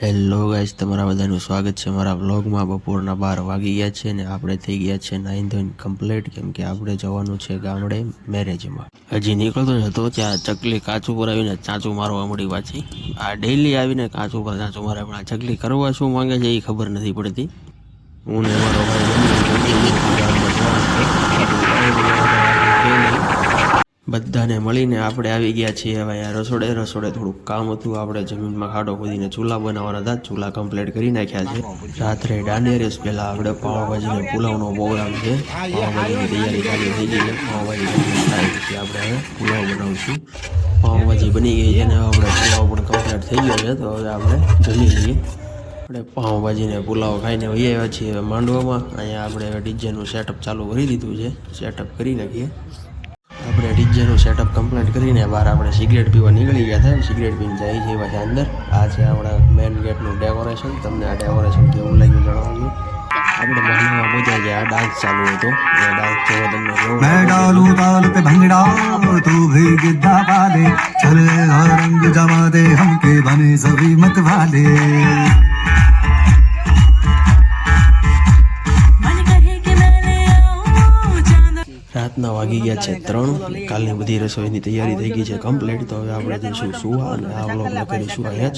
Hello guys, તમારા બધાનું સ્વાગત છે મારા વ્લોગમાં। બપોરના 12 વાગી ગયા છે ને આપણે થઈ ગયા છે નાઈન ધોઈને કમ્પ્લીટ, કેમ કે આપણે જવાનું છે ગામડે મેરેજમાં। હજી નીકળતો જ હતો ત્યાં ચકલી કાચ ઉપર આવીને ચાંચું મારવા મળી પાછી। આ ડેઈલી આવીને કાચ ઉપર ચાંચું મારે, પણ આ ચકલી કરવા શું માંગે છે એ ખબર નથી પડતી। હું ને મારો બધાને મળીને આપણે આવી ગયા છીએ હવે રસોડે થોડુંક કામ હતું। આપણે જમીનમાં ખાડો ખોદીને ચૂલા બનાવવાના હતા, ચૂલા કમ્પ્લીટ કરી નાખ્યા છે। રાત્રે દાંડિયા રેસ પહેલાં આપણે પાવભાજીને પુલાવનો પ્રોગ્રામ છે। પાવભાજીની તૈયારી ચાલુ થઈ ગઈ છે। પાવભાજી થાય પછી આપણે હવે પુલાવ બનાવીશું। પાવભાજી બની ગઈ છે ને આપણે પુલાવ પણ કમ્પ્લીટ થઈ ગયો છે, તો હવે આપણે જમી લઈએ। આપણે પાવભાજીને પુલાવ ખાઈને વહી આવ્યા છીએ હવે માંડવામાં। અહીંયા આપણે ડીજેનું સેટઅપ ચાલુ કરી દીધું છે, સેટઅપ કરી નાખીએ। આપણે ડીજેનું સેટઅપ કમ્પ્લીટ કરીને બહાર આપણે સિગરેટ પીવા નીકળી ગયા હતા। સિગરેટ પીને જાય છે પાછા અંદર। આ છે આપણા મેઇન ગેટનું ડેકોરેશન। તમને આ ડેકોરેશન કેવું લાગ્યું જણાવજો। આપણે મહિનામાં પહોંચ્યા છે, આ ડાન્સ ચાલુ હતો, આ ડાન્સ જોવો તમને કેવું मैं डालूं ताल पे भंगड़ा तू भी गिद्धा पाले चले और रंग जमा दे हमके बने सभी मत वाले। રાતના વાગી ગયા છે 3। કાલની બધી રસોઈની તૈયારી થઈ ગઈ છે કમ્પ્લીટ। તો હવે આપણે જઈશું સુવા અને આ વ્લોગને કરીશું અહીંયા જ।